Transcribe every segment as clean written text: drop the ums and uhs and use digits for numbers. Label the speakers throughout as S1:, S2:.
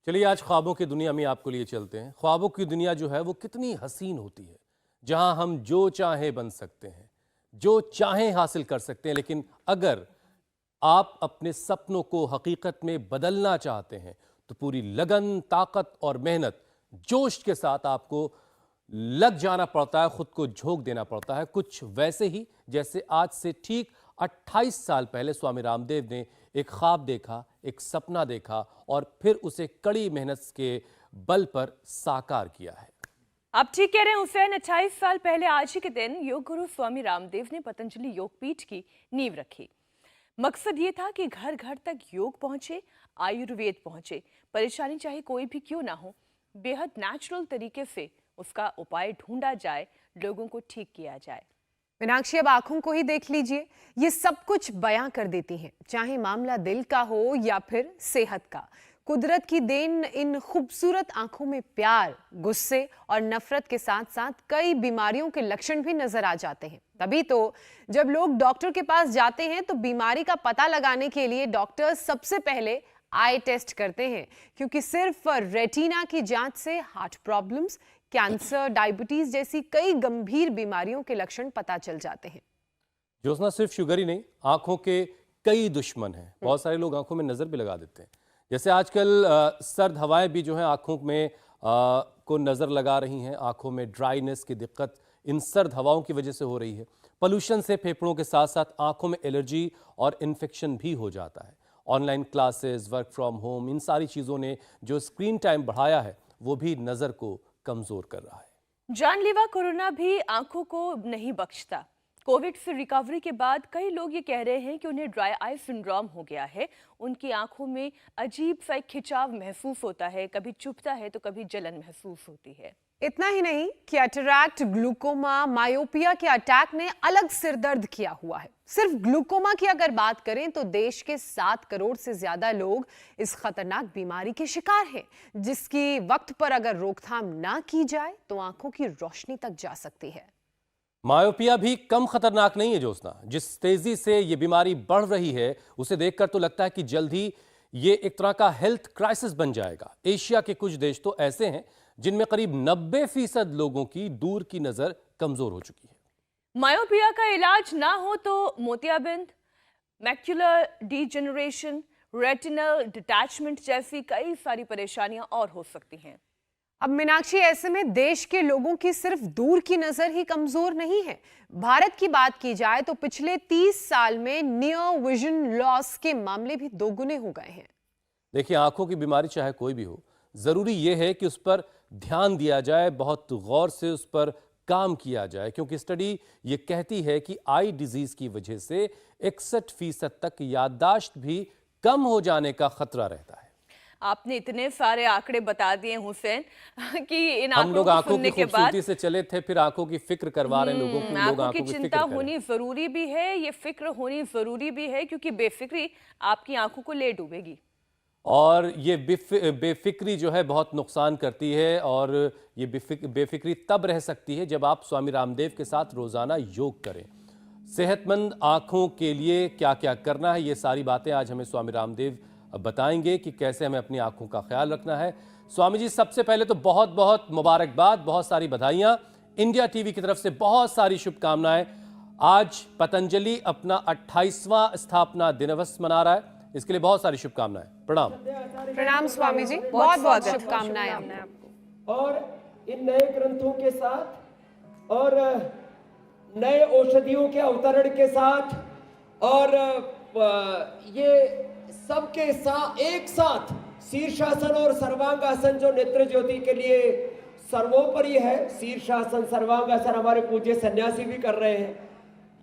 S1: चलिए आज ख्वाबों की दुनिया में आपको लिए चलते हैं। ख्वाबों की दुनिया जो है वो कितनी हसीन होती है, जहां हम जो चाहें बन सकते हैं, जो चाहें हासिल कर सकते हैं। लेकिन अगर आप अपने सपनों को हकीकत में बदलना चाहते हैं तो पूरी लगन, ताकत और मेहनत, जोश के साथ आपको लग जाना पड़ता है, खुद को झोंक देना पड़ता है। कुछ वैसे ही जैसे आज से ठीक 28 साल पहले स्वामी रामदेव ने एक ख्वाब देखा, एक सपना देखा और फिर उसे कड़ी मेहनत के बल पर साकार किया है।
S2: आप ठीक कह रहे हैं हुसैन। 28 साल पहले आज ही के दिन योग गुरु स्वामी रामदेव ने पतंजलि योगपीठ की नींव रखी। मकसद ये था कि घर घर तक योग पहुंचे, आयुर्वेद पहुंचे। परेशानी चाहे कोई भी क्यों ना हो, बेहद नेचुरल तरीके से उसका उपाय ढूंढा जाए, लोगों को ठीक किया जाए।
S3: मीनाक्षी, अब आंखों को ही देख लीजिए, ये सब कुछ बयां कर देती हैं, चाहे मामला दिल का हो या फिर सेहत का। कुदरत की देन इन खूबसूरत आंखों में प्यार, गुस्से और नफरत के साथ साथ कई बीमारियों के लक्षण भी नजर आ जाते हैं। तभी तो जब लोग डॉक्टर के पास जाते हैं तो बीमारी का पता लगाने के लिए डॉक्टर सबसे पहले आई टेस्ट करते हैं, क्योंकि सिर्फ रेटिना की जांच से हार्ट प्रॉब्लम्स, कैंसर, डायबिटीज जैसी कई गंभीर बीमारियों के लक्षण पता चल जाते हैं।
S1: ज्योत्सना, सिर्फ शुगर ही नहीं, आंखों के कई दुश्मन हैं। बहुत सारे लोग आंखों में नजर भी लगा देते हैं। जैसे आजकल सर्द हवाएं भी जो है आंखों में को नजर लगा रही हैं। आंखों में ड्राइनेस की दिक्कत इन सर्द हवाओं की वजह से हो रही है। पोल्यूशन से फेफड़ों के साथ साथ आंखों में एलर्जी और इन्फेक्शन भी हो जाता है। Online classes, work from home, इन सारी चीज़ों ने जो स्क्रीन टाइम बढ़ाया है वो भी नज़र को कमज़ोर कर रहा है।
S2: जानलेवा कोरोना भी आंखों को नहीं बख्शता। कोविड से रिकवरी के बाद कई लोग ये कह रहे हैं कि उन्हें ड्राई आई सिंड्रोम हो गया है। उनकी आंखों में अजीब सा एक खिंचाव महसूस होता है, कभी चुभता है तो कभी जलन महसूस होती है।
S3: इतना ही नहीं, कैटरैक्ट, ग्लूकोमा, मायोपिया के अटैक ने अलग सिरदर्द किया हुआ है। सिर्फ ग्लूकोमा की अगर बात करें तो देश के 7 करोड़ से ज्यादा लोग इस खतरनाक बीमारी के शिकार हैं, जिसकी वक्त पर अगर रोकथाम ना की जाए तो आंखों की रोशनी तक जा सकती है।
S1: मायोपिया भी कम खतरनाक नहीं है ज्योत्सना। जिस तेजी से ये बीमारी बढ़ रही है उसे देखकर तो लगता है कि जल्द ही ये एक तरह का हेल्थ क्राइसिस बन जाएगा। एशिया के कुछ देश तो ऐसे हैं जिनमें करीब 90% लोगों की दूर की नजर कमजोर हो चुकी है।
S2: मायोपिया का इलाज ना हो तो मोतियाबिंद, मैक्युलर डीजेनरेशन, रेटिनल डिटैचमेंट जैसी कई सारी परेशानियां और हो सकती हैं।
S3: अब मीनाक्षी, ऐसे में देश के लोगों की सिर्फ दूर की नजर ही कमजोर नहीं है। भारत की बात की जाए तो पिछले 30 साल में नियर विजन लॉस के मामले भी दोगुने हो गए हैं।
S1: देखिए, आंखों की बीमारी चाहे कोई भी हो, जरूरी यह है कि उस पर ध्यान दिया जाए, बहुत गौर से उस पर काम किया जाए, क्योंकि स्टडी ये कहती है कि आई डिजीज की वजह से 61% तक याददाश्त भी कम हो जाने का खतरा रहता है।
S2: आपने इतने सारे आंकड़े बता दिए हुसैन कि इन
S1: हम लोग आंखों की
S2: के बाद
S1: खूबसूरती से चले थे, फिर आंखों की फिक्र करवा रहे हैं लोगों को। लोग
S2: आंखों की
S1: फिक्र
S2: चिंता
S1: करें।
S2: होनी जरूरी भी है, ये फिक्र होनी जरूरी भी है, क्योंकि बेफिक्री आपकी आंखों को ले डूबेगी।
S1: और ये बेफिक्री जो है बहुत नुकसान करती है। और ये बेफिक्री तब रह सकती है जब आप स्वामी रामदेव के साथ रोजाना योग करें। सेहतमंद आंखों के लिए क्या क्या करना है, ये सारी बातें आज हमें स्वामी रामदेव बताएंगे कि कैसे हमें अपनी आंखों का ख्याल रखना है। स्वामी जी, सबसे पहले तो बहुत बहुत मुबारकबाद, बहुत सारी बधाइयां। इंडिया टीवी की तरफ से बहुत सारी शुभकामनाएं। आज पतंजलि अपना 28वां स्थापना दिवस मना रहा है, इसके लिए बहुत सारी शुभकामनाएं। प्रणाम।
S3: प्रणाम स्वामी जी, बहुत बहुत शुभकामनाएं आपको।
S4: और इन नए ग्रंथों के साथ और नए औषधियों के अवतरण के साथ और ये सबके साथ एक साथ शीर्षासन और सर्वांगासन जो नेत्र ज्योति के लिए सर्वोपरि है, शीर्षासन सर्वांगासन हमारे पूज्य सन्यासी भी कर रहे हैं।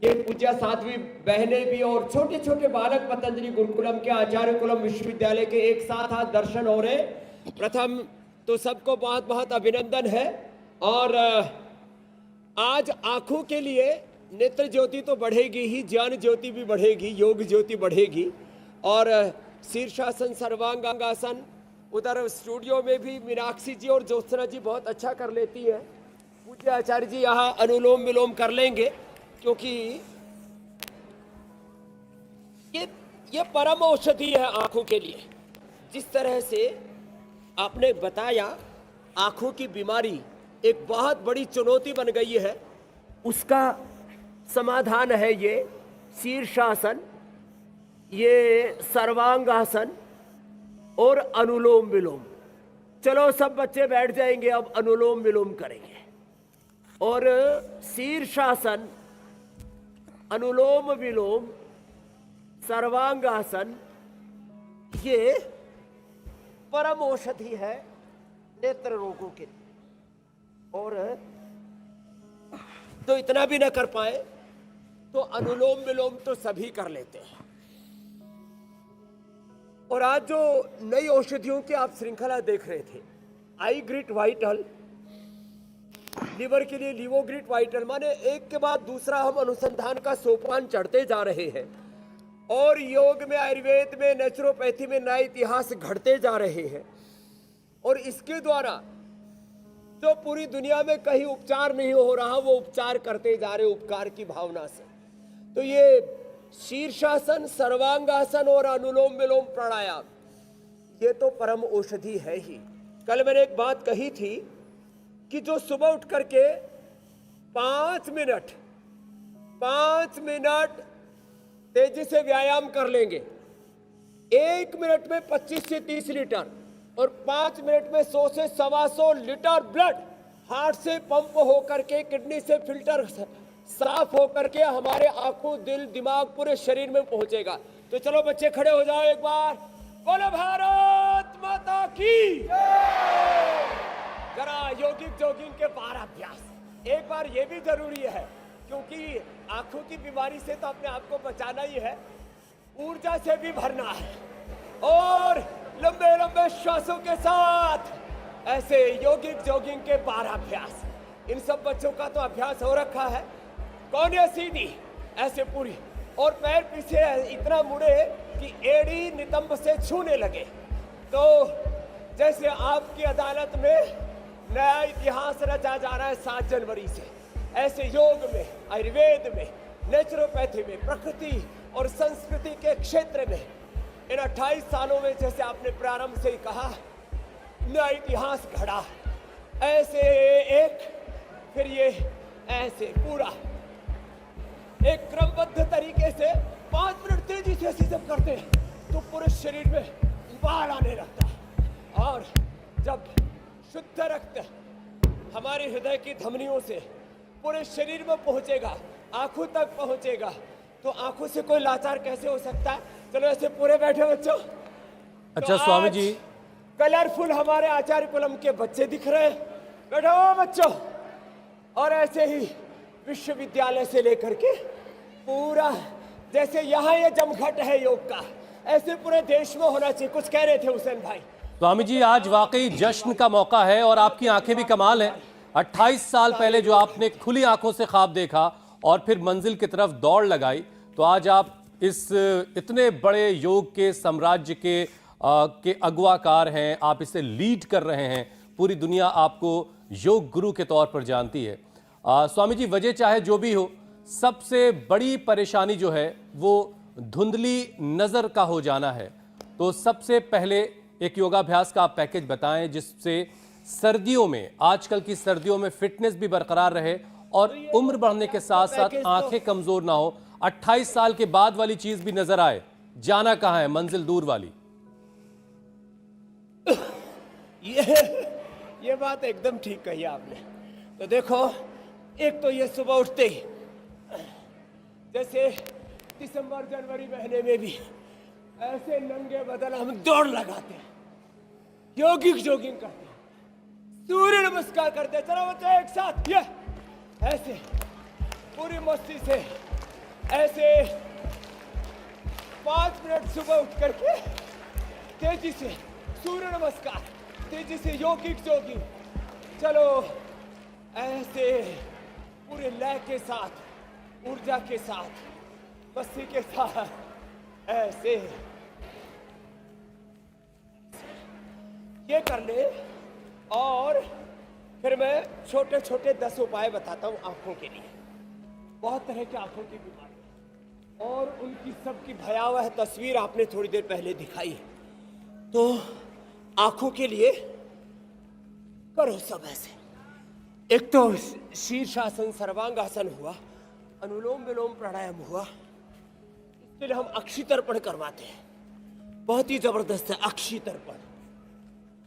S4: ये पूज्य साध्वी बहनें भी और छोटे छोटे बालक पतंजलि गुरुकुलम के आचार्य कुलम विश्वविद्यालय के एक साथ आज दर्शन हो रहे। प्रथम तो सबको बहुत बहुत अभिनंदन है। और आज आंखों के लिए नेत्र ज्योति तो बढ़ेगी ही, ज्ञान ज्योति भी बढ़ेगी, योग ज्योति बढ़ेगी। और शीर्षासन, सर्वांगासन उधर स्टूडियो में भी मीनाक्षी जी और ज्योत्सना जी बहुत अच्छा कर लेती है। पूज्य आचार्य जी यहाँ अनुलोम विलोम कर लेंगे, क्योंकि ये परम औषधि है आंखों के लिए। जिस तरह से आपने बताया आंखों की बीमारी एक बहुत बड़ी चुनौती बन गई है, उसका समाधान है ये शीर्षासन, ये सर्वांगासन और अनुलोम विलोम। चलो सब बच्चे बैठ जाएंगे, अब अनुलोम विलोम करेंगे। और शीर्षासन, अनुलोम विलोम, सर्वांगासन ये परम औषधि है नेत्र रोगों के लिए। और तो इतना भी ना कर पाए तो अनुलोम विलोम तो सभी कर लेते हैं। और आज जो नई औषधियों की आप श्रृंखला देख रहे थे, आई ग्रिट वाइटल, लीवर के लिए लिवोग्रिट वाइटल, माने एक के बाद दूसरा हम अनुसंधान का सोपान चढ़ते जा रहे हैं। और योग में, आयुर्वेद में, नेचुरोपैथी में नए इतिहास घड़ते जा रहे हैं। और इसके द्वारा जो पूरी दुनिया में कहीं उपचार नहीं हो रहा, वो उपचार करते जा रहे उपकार की भावना से। तो ये शीर्षासन, सर्वांगासन और अनुलोम विलोम प्राणायाम ये तो परम औषधि है ही। कल मैंने एक बात कही थी कि जो सुबह उठ करके 5 मिनट तेजी से व्यायाम कर लेंगे, 1 मिनट में 25 से 30 लीटर और 5 मिनट में 100 से 125 लीटर ब्लड हार्ट से पंप होकर के, किडनी से फिल्टर साफ होकर के हमारे आंखों, दिल, दिमाग, पूरे शरीर में पहुंचेगा। तो चलो बच्चे खड़े हो जाओ एक बार, बोलो भारत माता की जय। जरा योगिक जोगिंग के 12 अभ्यास एक बार ये भी जरूरी है, क्योंकि आंखों की बीमारी से तो अपने आप को बचाना ही है, ऊर्जा से भी भरना है। और लंबे लंबे श्वासों के साथ ऐसे योगिक जोगिंग के 12 अभ्यास। इन सब बच्चों का तो अभ्यास हो रखा है। कौन है सीधी ऐसे पूरी, और पैर पीछे इतना मुड़े कि एड़ी नितंब से छूने लगे। तो जैसे आपकी अदालत में नया इतिहास रचा जा रहा है 7 जनवरी से, ऐसे योग में, आयुर्वेद में, नेचुरोपैथी में, प्रकृति और संस्कृति के क्षेत्र में इन 28 सालों में, जैसे आपने प्रारंभ से ही कहा, नया इतिहास घड़ा। ऐसे एक, फिर ये ऐसे पूरा एक क्रमबद्ध तरीके से 5 मिनट तेजी से ऐसे जब करते हैं तो पूरे शरीर में उबाल आने लगता है। और जब शुद्ध रक्त हमारे हृदय की धमनियों से पूरे शरीर में पहुंचेगा, आंखों तक पहुंचेगा, तो आंखों से कोई लाचार कैसे हो सकता है। चलो ऐसे पूरे बैठे बच्चों।
S1: अच्छा स्वामी जी,
S4: कलरफुल हमारे आचार्य कुलम के बच्चे दिख रहे हैं, बैठो बच्चों। और ऐसे ही विश्वविद्यालय से लेकर के पूरा, जैसे यहाँ ये जमघट है योग का, ऐसे पूरे देश में होना चाहिए। कुछ कह रहे थे हुसैन भाई।
S1: स्वामी जी आज वाकई जश्न का मौका है और आपकी आंखें भी कमाल हैं। 28 साल पहले जो आपने खुली आंखों से ख्वाब देखा और फिर मंजिल की तरफ दौड़ लगाई, तो आज आप इस इतने बड़े योग के साम्राज्य के अगुवाकार हैं, आप इसे लीड कर रहे हैं। पूरी दुनिया आपको योग गुरु के तौर पर जानती है। स्वामी जी, वजह चाहे जो भी हो, सबसे बड़ी परेशानी जो है वो धुंधली नज़र का हो जाना है। तो सबसे पहले एक योगाभ्यास का आप पैकेज बताएं जिससे सर्दियों में, आजकल की सर्दियों में फिटनेस भी बरकरार रहे और उम्र बढ़ने के साथ साथ आंखें कमजोर ना हो, 28 साल के बाद वाली चीज भी नजर आए। जाना कहां है, मंजिल दूर वाली।
S4: ये बात एकदम ठीक कही आपने। तो देखो, एक तो ये सुबह उठते ही, जैसे दिसंबर जनवरी महीने में भी ऐसे नंगे बदन हम दौड़ लगाते हैं, योगिक जोगिंग करते हैं, सूर्य नमस्कार करते हैं। चलो बच्चे एक साथ, ये ऐसे पूरी मस्ती से ऐसे 5 मिनट सुबह उठ करके तेजी से सूर्य नमस्कार, तेजी से योगिक जोगिंग। चलो ऐसे पूरे लय के साथ, ऊर्जा के साथ, मस्ती के साथ ऐसे ये कर ले। और फिर मैं छोटे छोटे 10 उपाय बताता हूँ आंखों के लिए। बहुत तरह की आंखों की बीमारी और उनकी सबकी भयावह तस्वीर आपने थोड़ी देर पहले दिखाई है। तो आंखों के लिए करो सब ऐसे। एक तो शीर्षासन सर्वांगासन हुआ, अनुलोम विलोम प्राणायाम हुआ, इसके लिए हम अक्षी तर्पण करवाते हैं, बहुत ही जबरदस्त है अक्षी तर्पण।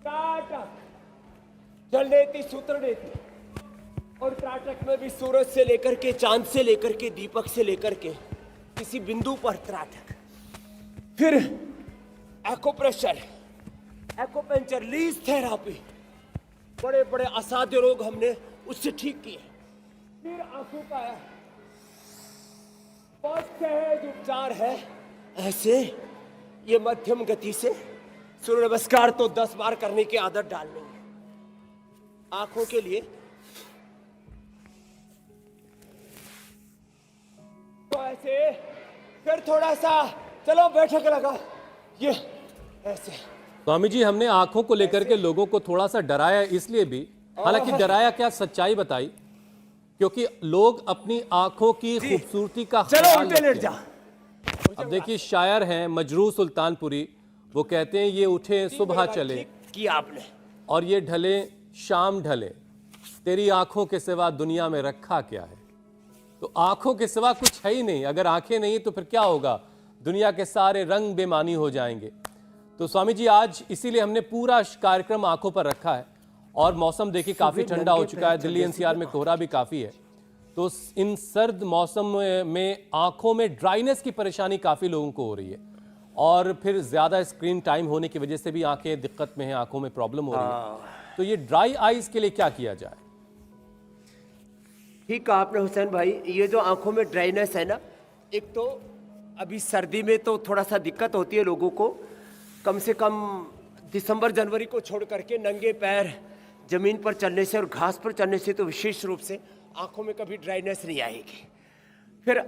S4: त्राटक, जल नेति सूत्र नेति, और त्राटक में भी सूरज से लेकर के, चांद से लेकर के, दीपक से लेकर के किसी बिंदु पर त्राटक। फिर एक्यूप्रेशर, एक्यूपेंचर, लीज थेरापी, बड़े बड़े असाध्य रोग हमने उससे ठीक किए। फिर आंखों का स्पष्ट सहज उपचार है ऐसे, ये मध्यम गति से सूर्य नमस्कार तो 10 बार करने की आदत डालनी है आंखों के लिए। तो ऐसे, फिर थोड़ा सा चलो बैठक लगा, ये ऐसे।
S1: स्वामी जी, हमने आंखों को लेकर के लोगों को थोड़ा सा डराया इसलिए भी, हालांकि डराया क्या, सच्चाई बताई, क्योंकि लोग अपनी आंखों की खूबसूरती का
S4: चलो
S1: ख्याल
S4: उल्टे लेट
S1: रखते
S4: जा।
S1: हैं। अब देखिए, शायर हैं मजरू सुल्तानपुरी, वो कहते हैं ये उठे सुबह चले
S4: किया आपने,
S1: और ये ढले शाम ढले, तेरी आंखों के सिवा दुनिया में रखा क्या है। तो आंखों के सिवा कुछ है ही नहीं, अगर आंखें नहीं तो फिर क्या होगा, दुनिया के सारे रंग बेमानी हो जाएंगे। तो स्वामी जी, आज इसीलिए हमने पूरा कार्यक्रम आंखों पर रखा है। और मौसम देखिए काफी ठंडा हो चुका है, दिल्ली एनसीआर में कोहरा भी काफी है। तो इन सर्द मौसम में आंखों में ड्राइनेस की परेशानी काफी लोगों को हो रही है, और फिर ज्यादा स्क्रीन टाइम होने की वजह से भी आंखें दिक्कत में हैं, आंखों में प्रॉब्लम हो रही है। तो ये ड्राई आईज के लिए क्या किया जाए?
S4: ठीक कहा आपने हुसैन भाई। ये जो आंखों में ड्राइनेस है ना, एक तो अभी सर्दी में तो थोड़ा सा दिक्कत होती है लोगों को, कम से कम दिसंबर जनवरी को छोड़ करके नंगे पैर जमीन पर चलने से और घास पर चलने से तो विशेष रूप से आंखों में कभी ड्राइनेस नहीं आएगी। फिर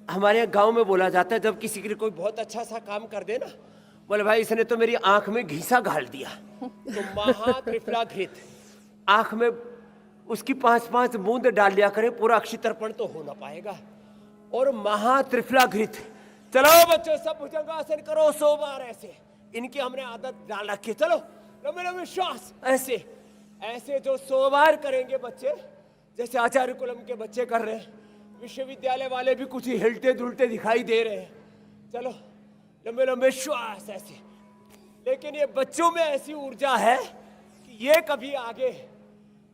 S4: हमारे यहाँ गांव में बोला जाता है, जब किसी के लिए कोई बहुत अच्छा सा काम कर दे ना, बोले भाई इसने तो मेरी आंख में घीसा घाल दिया, तो महात्रिफला घृत आंख में उसकी 5-5 बूंद डाल लिया करें, पूरा अक्षी तर्पण तो हो ना पाएगा। और महात्रिफला घृत, चलो बच्चों सब भुजंगासन करो 100 बार ऐसे, इनकी हमने आदत डाल रखी। चलो लंबे लंबे श्वास ऐसे ऐसे, जो 100 बार करेंगे बच्चे, जैसे आचार्य कुलम के बच्चे कर रहे हैं, विश्वविद्यालय वाले भी कुछ ही हिलते धुलते दिखाई दे रहे हैं। चलो लंबे लंबे श्वास ऐसे। लेकिन ये बच्चों में ऐसी ऊर्जा है कि ये कभी आगे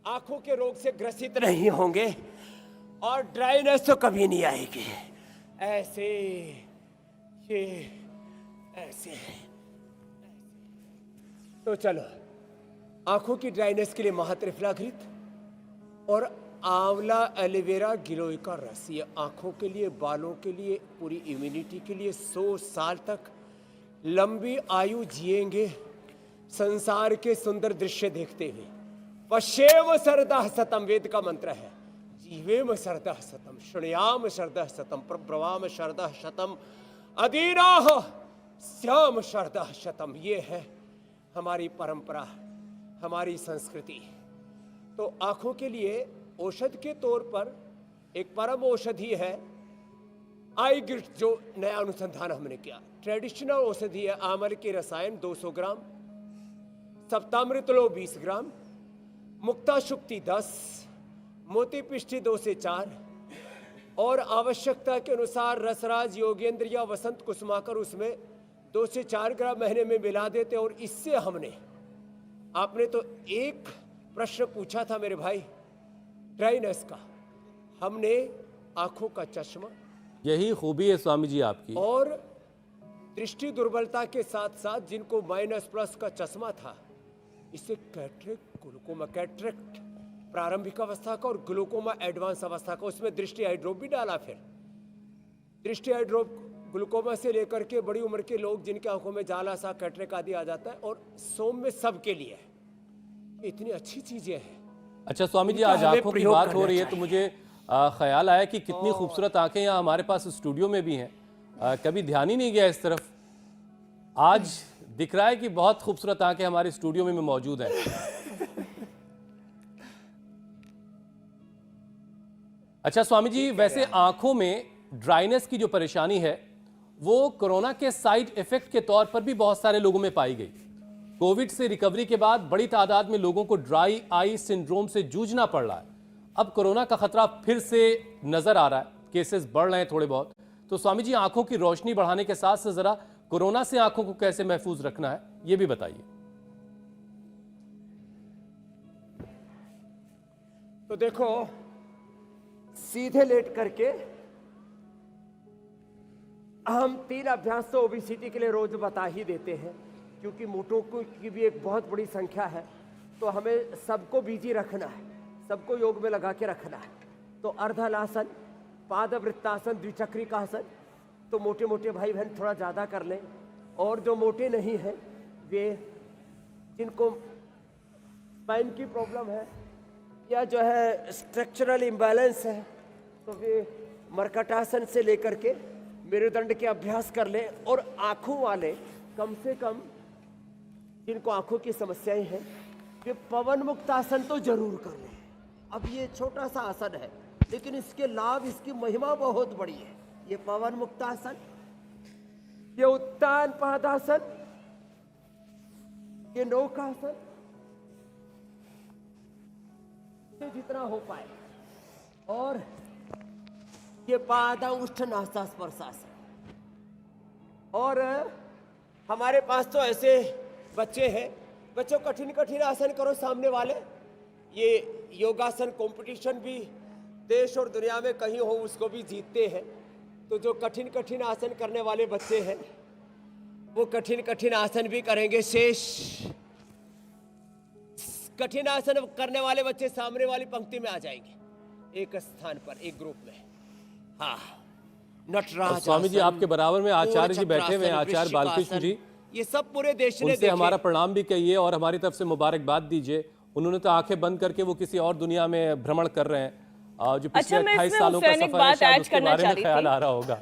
S4: आंखों के रोग से ग्रसित नहीं होंगे, और ड्राइनेस तो कभी नहीं आएगी। ऐसे, ये ऐसे। तो चलो, आंखों की ड्राइनेस के लिए महात्रिफला घृत और आंवला एलोवेरा गिलोय का रस, ये आंखों के लिए, बालों के लिए, पूरी इम्यूनिटी के लिए 100 साल तक लंबी आयु जिएंगे संसार के सुंदर दृश्य देखते हुए। पश्येम शरदः शतम वेद का मंत्र है, जीवेम शरदः शतम, शृणुयाम शरदः शतम, प्रब्रवाम शरदः शतम, अदीराः स्याम शरदः शतम। ये है हमारी परंपरा, हमारी संस्कृति। तो आंखों के लिए औषध के तौर पर एक परम औषधि है आई गिफ्ट, जो नया अनुसंधान हमने किया। ट्रेडिशनल औषधि है आमल के रसायन 200 ग्राम, सप्तामृतलो 20 ग्राम, मुक्ता शुक्ति 10, मोती पिष्ठी 2 से 4, और आवश्यकता के अनुसार रसराज योगेंद्र या वसंत कुसुमाकर उसमें 2 से 4 ग्राम महीने में मिला देते। और इससे हमने, आपने तो एक प्रश्न पूछा था मेरे भाई ड्राइनेस का, हमने आंखों का चश्मा,
S1: यही खूबी है स्वामी जी आपकी।
S4: और दृष्टि दुर्बलता के साथ साथ जिनको -+ का चश्मा था, इससे कैटरेक्ट, ग्लूकोमा, कैटरेक्ट प्रारंभिक अवस्था का और ग्लूकोमा एडवांस अवस्था का, उसमें दृष्टि आई ड्रॉप भी डाला। फिर दृष्टि आई ड्रॉप ग्लूकोमा से लेकर के बड़ी उम्र के लोग जिनके आंखों में जाला सा, कैटरेक्ट आदि आ जाता है, और सौम्य सबके लिए इतनी अच्छी चीजें हैं।
S1: अच्छा स्वामी जी, आज आंखों की बात हो रही है तो मुझे ख्याल आया कि कितनी खूबसूरत आंखें यहाँ हमारे पास स्टूडियो में भी हैं। कभी ध्यान ही नहीं गया इस तरफ, आज दिख रहा है कि बहुत खूबसूरत आंखें हमारे स्टूडियो में मौजूद हैं। अच्छा स्वामी जी, वैसे आंखों में ड्राइनेस की जो परेशानी है वो कोरोना के साइड इफेक्ट के तौर पर भी बहुत सारे लोगों में पाई गई। कोविड से रिकवरी के बाद बड़ी तादाद में लोगों को ड्राई आई सिंड्रोम से जूझना पड़ रहा है। अब कोरोना का खतरा फिर से नजर आ रहा है, केसेस बढ़ रहे हैं थोड़े बहुत। तो स्वामी जी, आंखों की रोशनी बढ़ाने के साथ साथ जरा कोरोना से आंखों को कैसे महफूज रखना है, यह भी बताइए।
S4: तो देखो, सीधे लेट करके हम 3 अभ्यास तो ओबेसिटी के लिए रोज बता ही देते हैं, क्योंकि मोटों की भी एक बहुत बड़ी संख्या है, तो हमें सबको बिजी रखना है, सबको योग में लगा के रखना है। तो अर्धहलासन, पादवृत्तासन, द्विचक्रिकासन, तो मोटे मोटे भाई बहन थोड़ा ज़्यादा कर लें, और जो मोटे नहीं हैं वे, जिनको स्पाइन की प्रॉब्लम है या जो है स्ट्रक्चरल इम्बैलेंस है, तो वे मर्कटासन से लेकर के मेरुदंड के अभ्यास कर लें। और आँखों वाले कम से कम, जिनको आँखों की समस्याएं हैं, वे पवन मुक्तासन तो जरूर कर लें। अब ये छोटा सा आसन है, लेकिन इसके लाभ, इसकी महिमा बहुत बड़ी है। ये पवन मुक्तासन, ये उत्तान पादासन, ये नौकासन, जितना हो पाए, और ये पादांगुष्ठ नासा स्पर्शासन। और हमारे पास तो ऐसे बच्चे हैं, बच्चों कठिन कठिन आसन करो सामने वाले। ये योगासन कंपटीशन भी देश और दुनिया में कहीं हो उसको भी जीतते हैं। तो जो कठिन कठिन आसन करने वाले बच्चे हैं, वो कठिन कठिन आसन भी करेंगे। शेष कठिन आसन करने वाले बच्चे सामने वाली पंक्ति में आ जाएंगे, एक स्थान पर, एक ग्रुप में। हाँ, नटराज
S1: स्वामी जी, आपके बराबर में आचार्य जी बैठे हुए हैं, आचार्य बालकृष्ण जी।
S4: ये सब पूरे देश ने
S1: उनसे हमारा प्रणाम भी कहिए और हमारी तरफ से मुबारकबाद दीजिए। उन्होंने तो आंखें बंद करके वो किसी और दुनिया में भ्रमण कर रहे हैं। जो पिछले 28 सालों का सफर है, शायद उसके बारे में ख्याल आ रहा होगा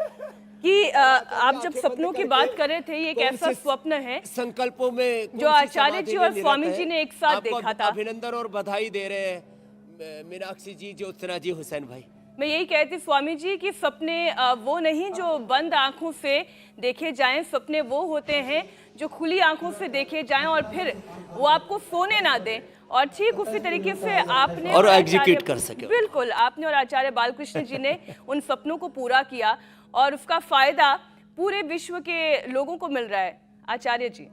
S2: कि आप जब सपनों की बात कर रहे थे, ये एक ऐसा स्वप्न है
S4: संकल्पों में
S2: जो आचार्य जी और स्वामी जी ने एक साथ देखा था।
S4: अभिनंदन और बधाई दे रहे हैं मीनाक्षी जी, ज्योत्सना जी, हुसैन भाई।
S2: मैं यही कहती स्वामी जी कि सपने वो नहीं जो बंद आंखों से देखे जाएं, सपने वो होते हैं जो खुली आंखों से देखे जाएं और फिर वो आपको सोने ना दें। और ठीक उसी तरीके से आपने
S4: और एग्जीक्यूट कर सके।
S2: बिल्कुल, आपने और आचार्य बालकृष्ण जी ने उन सपनों को पूरा किया और उसका फायदा पूरे विश्व के लोगों को मिल रहा है। आचार्य जी,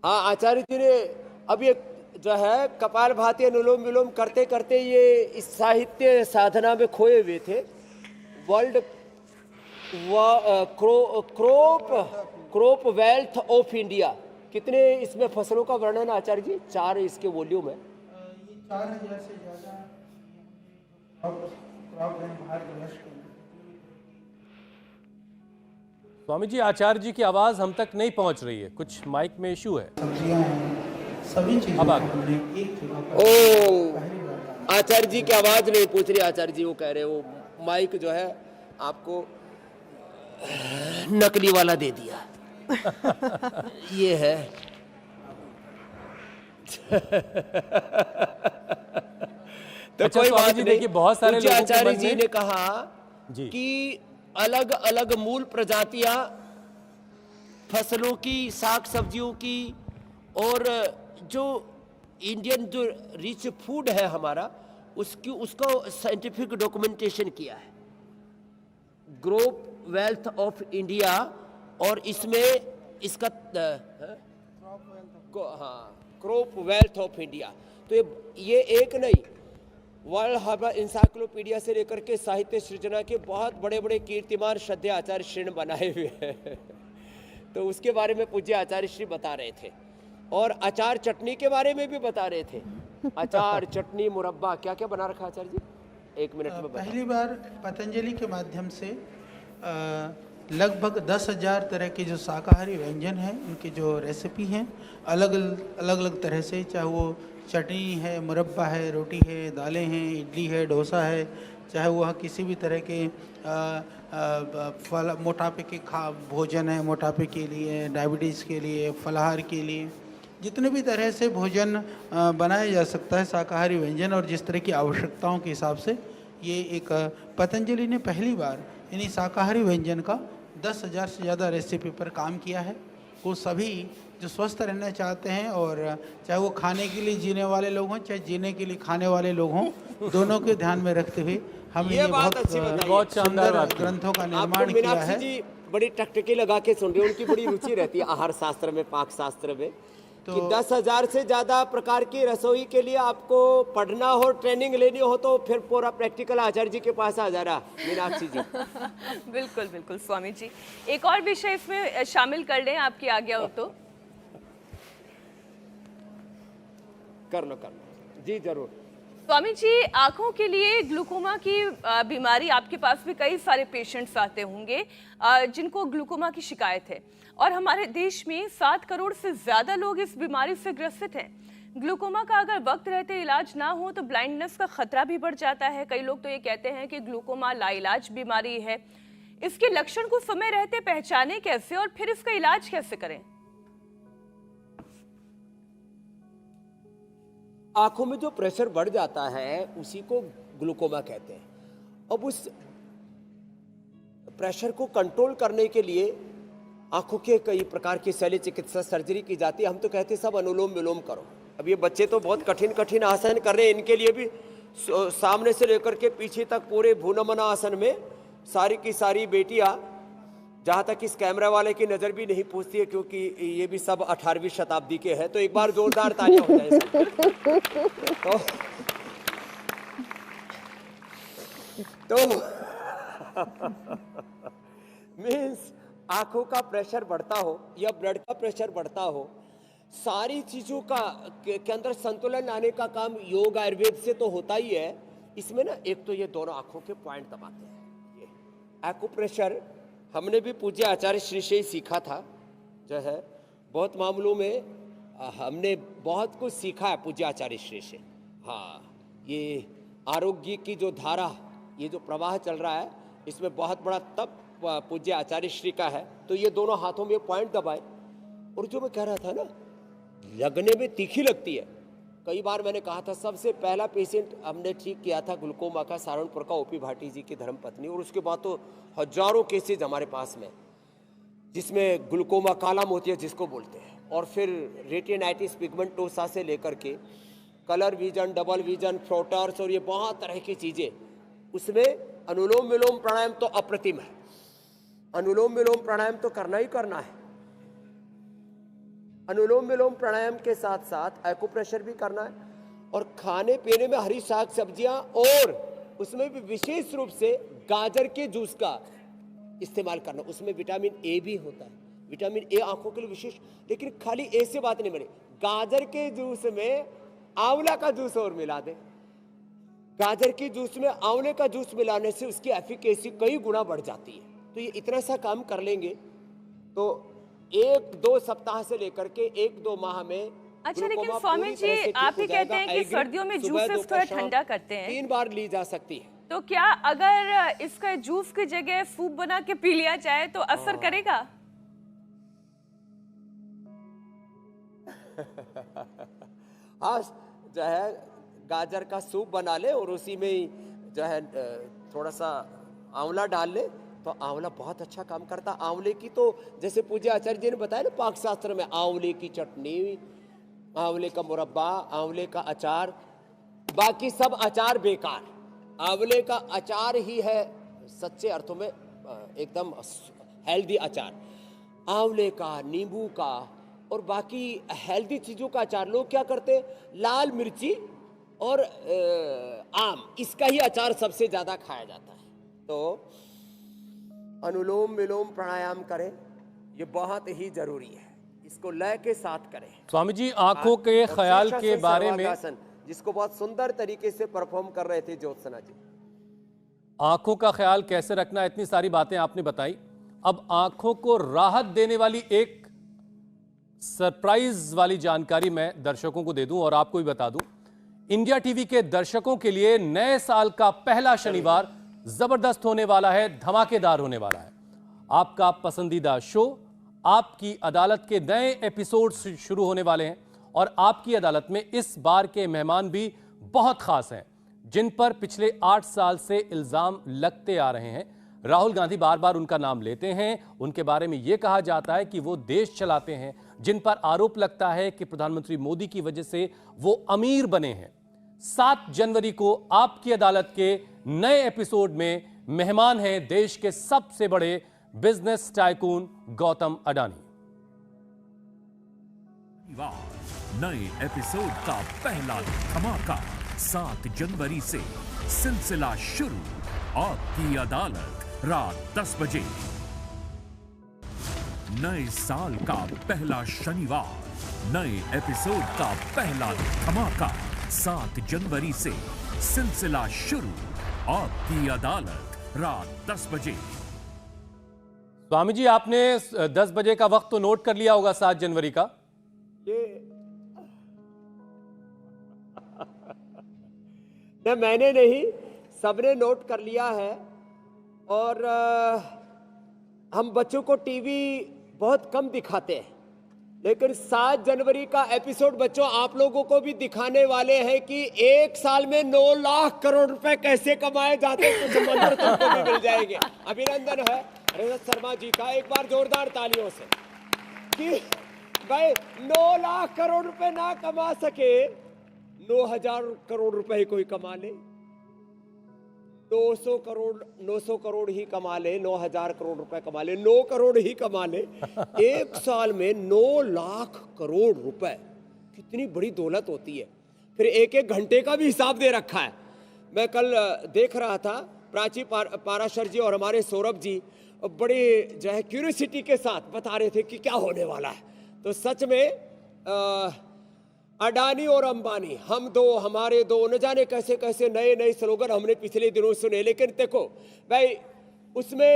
S4: हाँ, आचार्य जी ने अब ये जो है कपालभाति अनुलोम विलोम करते करते ये इस साहित्य साधना में खोए हुए थे। World crop wealth of India, कितने इसमें फसलों का वर्णन आचार्य जी? 4 इसके वॉल्यूम है।
S5: ये 4000 से ज्यादा क्रॉप है भारत वर्ष के।
S1: स्वामी जी, आचार्य जी की आवाज हम तक नहीं पहुंच रही है, कुछ माइक में इशू है।
S5: सब्जियां हैं, सभी चीजें
S1: अब
S5: हमने एक जगह पर।
S4: आचार्य जी की आवाज नहीं पूछ रही आचार्य जी, वो कह रहे वो माइक जो है आपको नकली वाला दे दिया। ये है तो
S1: अच्छा,
S4: कोई
S1: स्वामी
S4: बात
S1: जी,
S4: नहीं।
S1: देखिए बहुत सारे लोगों के
S4: आचार्य
S1: मन
S4: जी
S1: में-
S4: ने कहा
S1: जी।
S4: कि अलग अलग मूल प्रजातियां फसलों की, साग सब्जियों की, और जो इंडियन जो रिच फूड है हमारा, उसको साइंटिफिक डॉक्यूमेंटेशन किया है, क्रॉप वेल्थ ऑफ इंडिया। और इसमें इसका क्रॉप वेल्थ ऑफ इंडिया, तो ये एक नहीं, वर्ल्ड हर्बल इंसाइक्लोपीडिया से लेकर के साहित्य सृजना के बहुत बड़े बड़े कीर्तिमान श्रद्धेय आचार्य श्री ने बनाए हुए हैं। तो उसके बारे में पूज्य आचार्य श्री बता रहे थे, और अचार चटनी के बारे में भी बता रहे थे। अचार, चटनी, मुरब्बा, क्या क्या बना रखा आचार्य जी? 1 मिनट में बता।
S5: पहली बार पतंजलि के माध्यम से लगभग 10,000 तरह के जो शाकाहारी व्यंजन हैं, उनकी जो रेसिपी हैं, अलग अलग तरह से, चाहे वो चटनी है, मुरब्बा है, रोटी है, दालें हैं, इडली है, डोसा है, चाहे वह किसी भी तरह के फल, मोटापे के भोजन है, मोटापे के लिए, डायबिटीज़ के लिए, फलाहार के लिए, जितने भी तरह से भोजन बनाया जा सकता है शाकाहारी व्यंजन, और जिस तरह की आवश्यकताओं के हिसाब से, ये एक पतंजलि ने पहली बार यानी शाकाहारी व्यंजन का 10,000 से ज़्यादा रेसिपी पर काम किया है। वो सभी जो स्वस्थ रहना चाहते हैं, और चाहे वो खाने के लिए जीने वाले लोग हों, चाहे जीने के लिए खाने वाले लोग हों, दोनों के ध्यान में रखते हुए हमने
S4: ये
S5: ये
S4: बात
S5: बहुत
S4: अच्छी बताई।
S1: बहुत शानदार
S5: सुंदर
S1: बात की।
S5: ग्रंथों का
S4: आपको
S5: निर्माण किया
S4: मीनाक्षी
S5: है।
S4: जी बड़ी टकटकी लगा के सुन रही हैं, उनकी बड़ी रुचि रहती है आहार शास्त्र में, पाक शास्त्र में। कि 10,000 से ज्यादा प्रकार की रसोई के लिए आपको पढ़ना हो, ट्रेनिंग लेनी हो, तो फिर पूरा प्रैक्टिकल आचार्य जी के पास आ जा रहा मीनाक्षी जी।
S2: बिल्कुल बिल्कुल स्वामी जी, एक और विषय इसमें शामिल कर लें, आपकी आज्ञा हो तो।
S4: कर लो जी, जरूर।
S2: स्वामी जी, आंखों के लिए ग्लूकोमा की बीमारी, आपके पास भी कई सारे पेशेंट्स आते होंगे जिनको ग्लूकोमा की शिकायत है, और हमारे देश में 7 करोड़ से ज्यादा लोग इस बीमारी से ग्रसित हैं। ग्लूकोमा का अगर वक्त रहते इलाज ना हो तो ब्लाइंडनेस का खतरा भी बढ़ जाता है। कई लोग तो ये कहते हैं कि ग्लूकोमा लाइलाज बीमारी है। इसके लक्षण को समय रहते पहचाने कैसे, और फिर इसका इलाज कैसे करें?
S4: आंखों में जो प्रेशर बढ़ जाता है उसी को ग्लूकोमा कहते हैं। अब उस प्रेशर को कंट्रोल करने के लिए आंखों के कई प्रकार की शल्य चिकित्सा सर्जरी की जाती है। हम तो कहते हैं सब अनुलोम विलोम करो। अब ये बच्चे तो बहुत कठिन कठिन आसन कर रहे हैं, इनके लिए भी सामने से लेकर के पीछे तक पूरे भूनमना आसन में सारी की सारी बेटियां, जहां तक इस कैमरा वाले की नजर भी नहीं पूछती है, क्योंकि ये भी सब 18वीं शताब्दी के हैं। तो एक बार जोरदार तालियां हो जाए तो मीन्स आंखों का प्रेशर बढ़ता हो या ब्लड का प्रेशर बढ़ता हो, सारी चीजों का के अंदर संतुलन आने का काम योग आयुर्वेद से तो होता ही है। इसमें ना एक तो ये दोनों आंखों के पॉइंट दबाते हैं। ये एक्यूप्रेशर हमने भी पूज्य आचार्य श्री से ही सीखा था, जो है बहुत मामलों में हमने बहुत कुछ सीखा है पूज्य आचार्य श्री से। हाँ, ये आरोग्य की जो धारा, ये जो प्रवाह चल रहा है, इसमें बहुत बड़ा तप पूज्य आचार्य श्री का है। तो ये दोनों हाथों में पॉइंट दबाए, और जो मैं कह रहा था ना, लगने में तीखी लगती है। कई बार मैंने कहा था, सबसे पहला पेशेंट हमने ठीक किया था ग्लूकोमा का सहारनपुर का ओपी भाटी जी की धर्मपत्नी, और उसके बाद तो हजारों केसेज हमारे पास में, जिसमें ग्लूकोमा काला मोतिया जिसको बोलते हैं, और फिर रेटिनाइटिस पिगमेंटोसा से लेकर के colour vision, double vision, floaters, और ये बहुत तरह की चीजें। उसमें अनुलोम विलोम प्राणायाम तो अप्रतिम है। अनुलोम विलोम प्राणायाम तो करना ही करना है। अनुलोम विलोम प्राणायाम के साथ साथ एक्यूप्रेशर भी करना है, और खाने पीने में हरी साग सब्जियां, और उसमें भी विशेष रूप से गाजर के जूस का इस्तेमाल करना। उसमें विटामिन ए भी होता है। विटामिन ए आंखों के लिए विशेष, लेकिन खाली ए से बात नहीं बनी। गाजर के जूस में आंवला का जूस और मिला दे। गाजर के जूस में आंवले का जूस मिलाने से उसकी एफिकेसी कई गुना बढ़ जाती है। तो ये इतना सा काम कर लेंगे तो 1-2 सप्ताह से लेकर के 1-2 माह में।
S2: अच्छा, लेकिन स्वामी जी, आप ही कहते हैं कि सर्दियों में जूसेस थोड़ा ठंडा करते हैं,
S4: 3 बार ली जा सकती है।
S2: तो क्या अगर इसका जूस की जगह सूप बना के पी लिया जाए तो असर करेगा?
S4: हाँ, जो है गाजर का सूप बना ले, और उसी में ही जो है थोड़ा सा आंवला डाल ले, तो आंवला बहुत अच्छा काम करता। आंवले की तो जैसे पूज्य आचार्य जी ने बताया ना, पाक शास्त्र में आंवले की चटनी, आंवले का मुरब्बा, आंवले का अचार, बाकी सब अचार बेकार। आंवले का अचार ही है सच्चे अर्थों में एकदम हेल्दी अचार। आंवले का, नींबू का, और बाकी हेल्दी चीजों का अचार। लोग क्या करते हैं, लाल मिर्ची और आम, इसका ही अचार सबसे ज्यादा खाया जाता है। तो अनुलोम विलोम प्राणायाम करें, ये बहुत ही जरूरी है। इसको लय के साथ करें।
S1: स्वामी जी, आंखों के ख्याल के बारे में,
S4: जिसको बहुत सुंदर तरीके से परफॉर्म कर रहे थे ज्योत्सना जी।
S1: आंखों का ख्याल कैसे रखना, इतनी सारी बातें आपने बताई। अब आंखों को राहत देने वाली एक सरप्राइज वाली जानकारी मैं दर्शकों को दे दूं और आपको भी बता दूं। इंडिया टीवी के दर्शकों के लिए नए साल का पहला शनिवार जबरदस्त होने वाला है, धमाकेदार होने वाला है। आपका पसंदीदा शो आपकी अदालत के नए एपिसोड शुरू होने वाले हैं, और आपकी अदालत में इस बार के मेहमान भी बहुत खास हैं, जिन पर पिछले 8 साल से इल्जाम लगते आ रहे हैं। राहुल गांधी बार बार उनका नाम लेते हैं। उनके बारे में यह कहा जाता है कि वो देश चलाते हैं, जिन पर आरोप लगता है कि प्रधानमंत्री मोदी की वजह से वो अमीर बने हैं। 7 जनवरी को आपकी अदालत के नए एपिसोड में मेहमान हैं देश के सबसे बड़े बिजनेस टाइकून गौतम अडानी।
S6: नए एपिसोड का पहला धमाका 7 जनवरी से सिलसिला शुरू। आपकी अदालत रात 10 बजे। नए साल का पहला शनिवार, नए एपिसोड का पहला धमाका 7 जनवरी से सिलसिला शुरू। आपकी अदालत रात 10 बजे।
S1: स्वामी जी, आपने 10 बजे का वक्त तो नोट कर लिया होगा 7 जनवरी का।
S4: ये न मैंने नहीं, सबने नोट कर लिया है। और हम बच्चों को टीवी बहुत कम दिखाते हैं, लेकिन 7 जनवरी का एपिसोड बच्चों आप लोगों को भी दिखाने वाले हैं कि एक साल में 9 लाख करोड़ रुपए कैसे कमाए जाते हैं। कुछ मंत्र तुमको भी मिल जाएंगे। अभिनंदन है रजत शर्मा जी का, एक बार जोरदार तालियों से, कि भाई 9 लाख करोड़ रुपए ना कमा सके, 9,000 करोड़ रुपए कोई कमा ले, 900 करोड़ ही कमा ले, 9,000 करोड़ रुपए कमा ले, 9 करोड़ ही कमा ले, एक साल में 9 लाख करोड़ रुपए, कितनी बड़ी दौलत होती है। फिर एक एक घंटे का भी हिसाब दे रखा है। मैं कल देख रहा था, प्राची पाराशर जी और हमारे सौरभ जी बड़े जो है क्यूरियोसिटी के साथ बता रहे थे कि क्या होने वाला है। तो सच में अडानी और अंबानी, हम दो हमारे दो, न जाने कैसे कैसे नए नए स्लोगन हमने पिछले दिनों सुने। लेकिन देखो भाई, उसमें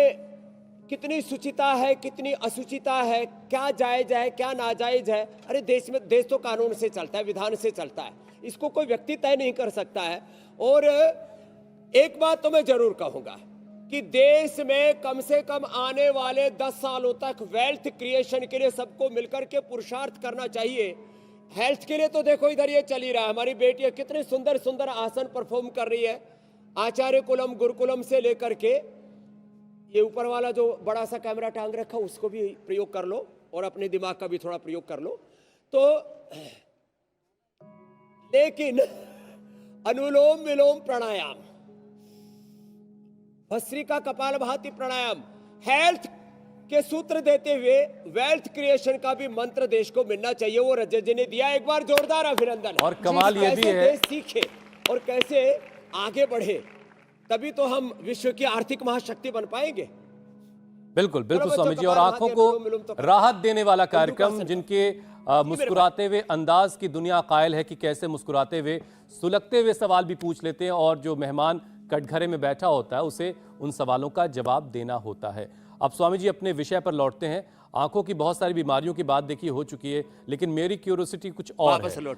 S4: कितनी सुचिता है, कितनी असुचिता है, क्या जायज है, क्या नाजायज है। अरे देश तो कानून से चलता है, विधान से चलता है, इसको कोई व्यक्ति तय नहीं कर सकता है। और एक बात तो मैं जरूर कहूंगा कि देश में कम से कम आने वाले 10 सालों तक वेल्थ क्रिएशन के लिए सबको मिलकर के पुरुषार्थ करना चाहिए। हेल्थ के लिए तो देखो इधर ये चल ही रहा है, हमारी बेटियां कितने सुंदर सुंदर आसन परफॉर्म कर रही है। आचार्य कुलम गुरुकुलम से लेकर के ये ऊपर वाला जो बड़ा सा कैमरा टांग रखा उसको भी प्रयोग कर लो और अपने दिमाग का भी थोड़ा प्रयोग कर लो। तो लेकिन अनुलोम विलोम प्राणायाम, भस्त्रिका कपालभाति प्राणायाम, हेल्थ के सूत्र देते हुए वेल्थ क्रिएशन का भी मंत्र देश को मिलना चाहिए। वो रजत जी ने दिया, एक बार जोरदार अभिनंदन।
S1: और कमाल ये भी है,
S4: देश सीखे और कैसे आगे बढ़े, तभी तो हम विश्व की आर्थिक महाशक्ति बन पाएंगे।
S1: बिल्कुल बिल्कुल स्वामी जी। और आंखों को राहत देने वाला कार्यक्रम, जिनके मुस्कुराते हुए अंदाज की दुनिया कायल है कि कैसे मुस्कुराते हुए सुलगते हुए सवाल भी पूछ लेते हैं, और जो मेहमान कटघरे में बैठा होता है उसे उन सवालों का जवाब देना होता है। अब स्वामी जी अपने विषय पर लौटते हैं। आंखों की बहुत सारी बीमारियों की बात देखिए हो चुकी है, लेकिन मेरी क्यूरियोसिटी कुछ और है।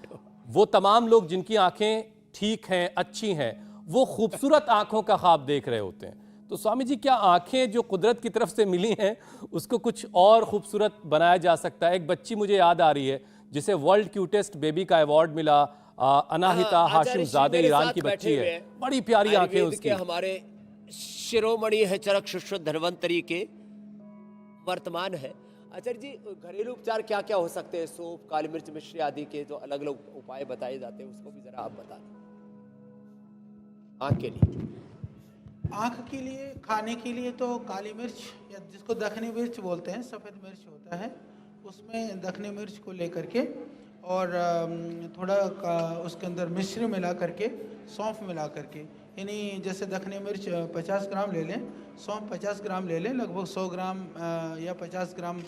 S1: वो तमाम लोग जिनकी आंखें ठीक हैं, अच्छी हैं, वो खूबसूरत आंखों का ख्वाब देख रहे होते हैं। तो स्वामी जी, क्या आंखें जो कुदरत की तरफ से मिली हैं उसको कुछ और खूबसूरत बनाया जा सकता है? एक बच्ची मुझे याद आ रही है जिसे वर्ल्ड क्यूटेस्ट बेबी का अवार्ड मिला, अनाहिता हाशिमजादे, ईरान की बच्ची है, बड़ी प्यारी आंखें उसकी।
S4: हमारे शिरोमणि है चरक शुश्रुत धन्वंतरी के वर्तमान है। आचार्य जी, घरेलू उपचार क्या क्या हो सकते हैं? सौंफ, काली मिर्च, मिश्री आदि के जो अलग अलग उपाय बताए जाते हैं उसको भी जरा आप बता दें आंख के लिए।
S5: आँख के लिए, खाने के लिए तो काली मिर्च, या जिसको दखनी मिर्च बोलते हैं, सफ़ेद मिर्च होता है, उसमें दखनी मिर्च को लेकर के और थोड़ा उसके अंदर मिश्री मिला करके, सौंफ मिला करके, यानी जैसे दखनी मिर्च 50 ग्राम ले लें, सौंफ 50 ग्राम ले लें, लगभग 100 ग्राम या 50 ग्राम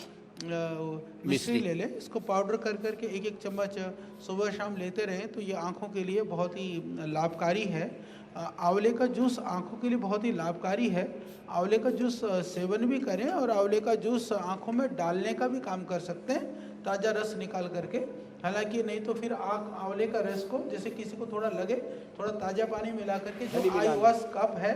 S5: मिश्री ले लें। इसको पाउडर कर करके एक एक चम्मच सुबह शाम लेते रहें तो ये आँखों के लिए बहुत ही लाभकारी है। आंवले का जूस आँखों के लिए बहुत ही लाभकारी है। आंवले का जूस सेवन भी करें और आंवले का जूस आँखों में डालने का भी काम कर सकते हैं, ताज़ा रस निकाल करके। हालांकि नहीं तो फिर आंवले का रस को, जैसे किसी को थोड़ा लगे, थोड़ा ताज़ा पानी मिला करके, जो आई वॉश कप है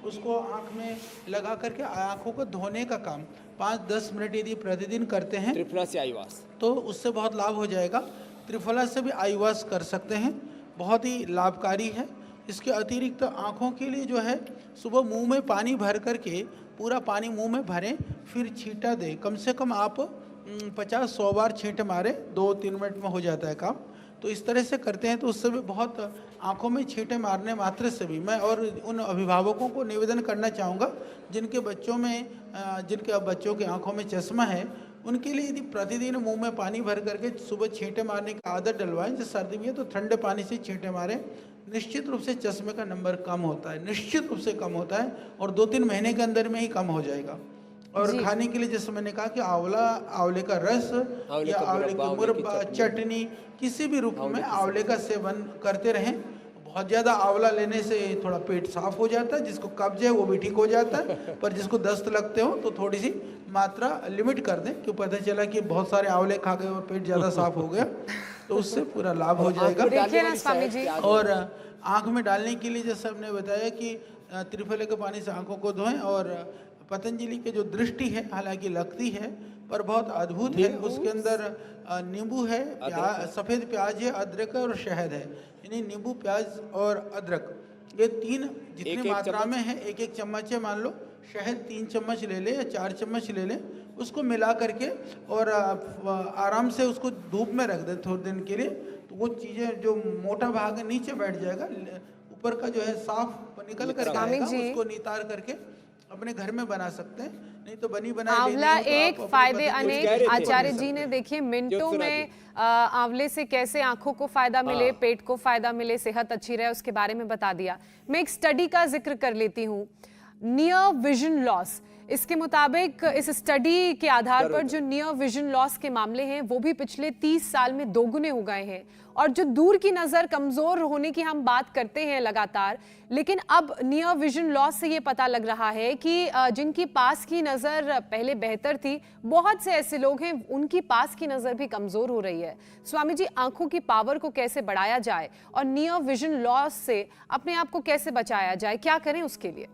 S5: उसको आँख में लगा करके आँखों को धोने का काम 5-10 मिनट यदि प्रतिदिन करते हैं,
S4: त्रिफला से आई वॉश,
S5: तो उससे बहुत लाभ हो जाएगा। त्रिफला से भी आई वॉश कर सकते हैं, बहुत ही लाभकारी है। इसके अतिरिक्त आँखों के लिए जो है, सुबह मुंह में पानी भर करके पूरा पानी मुंह में भरें, फिर छींटा दें। कम से कम आप 50-100 बार छींटे मारे, 2-3 मिनट में हो जाता है काम। तो इस तरह से करते हैं तो उससे भी बहुत, आंखों में छींटे मारने मात्र से भी मैं और उन अभिभावकों को निवेदन करना चाहूँगा जिनके बच्चों के आंखों में चश्मा है, उनके लिए यदि प्रतिदिन मुंह में पानी भर करके सुबह छींटे मारने की आदत डलवाएं। जैसे सर्दी में है तो ठंडे पानी से छींटे मारें, निश्चित रूप से चश्मे का नंबर कम होता है, निश्चित रूप से कम होता है और 2-3 महीने के अंदर में ही कम हो जाएगा। और खाने के लिए जैसे मैंने कहा कि आंवले का रस या आंवले की मुरब्बा, चटनी, किसी भी रूप में आंवले का सेवन करते रहें। बहुत ज़्यादा आंवला लेने से थोड़ा पेट साफ हो जाता है, जिसको कब्ज है वो भी ठीक हो जाता है, पर जिसको दस्त लगते हो तो थोड़ी सी मात्रा लिमिट कर दें, क्यों पता चला कि बहुत सारे आंवले खा गए और पेट ज़्यादा साफ हो गया तो उससे पूरा लाभ हो जाएगा।
S3: देखिए ना स्वामी जी,
S5: और आँख में डालने के लिए जैसे हमने बताया कि त्रिफले के पानी से आँखों को धोएं। और पतंजलि के जो दृष्टि है, हालांकि लगती है पर बहुत अद्भुत है, उसके अंदर नींबू है, सफ़ेद प्याज है, अदरक है और शहद है। यानी नींबू, प्याज और अदरक, ये 3 जितनी मात्रा में है, 1-1 चम्मच है मान लो, शहद 3 चम्मच ले लें या 4 चम्मच ले लें, उसको मिला करके और आराम से उसको धूप में रख दें थोड़े दिन के लिए। तो वो चीज़ें जो मोटा भाग है नीचे बैठ जाएगा, ऊपर का जो है साफ निकल कर आएगा, उसको नितार करके अपने घर में बना सकते हैं। नहीं तो बनी बनाई
S3: आंवला एक फायदे अनेक। आचार्य जी ने देखिए मिनटों में आंवले से कैसे आंखों को फायदा मिले, पेट को फायदा मिले, सेहत अच्छी रहे, उसके बारे में बता दिया। मैं एक स्टडी का जिक्र कर लेती हूँ, नियर विजन लॉस। इसके मुताबिक इस स्टडी के आधार पर जो नियर विजन लॉस के मामले हैं वो भी पिछले 30 साल में दोगुने हो गए हैं। और जो दूर की नजर कमजोर होने की हम बात करते हैं लगातार, लेकिन अब नियर विजन लॉस से ये पता लग रहा है कि जिनकी पास की नजर पहले बेहतर थी, बहुत से ऐसे लोग हैं उनकी पास की नजर भी कमजोर हो रही है। स्वामी जी, आंखों की पावर को कैसे बढ़ाया जाए और नियर विजन लॉस से अपने आप को कैसे बचाया जाए, क्या करें उसके लिए?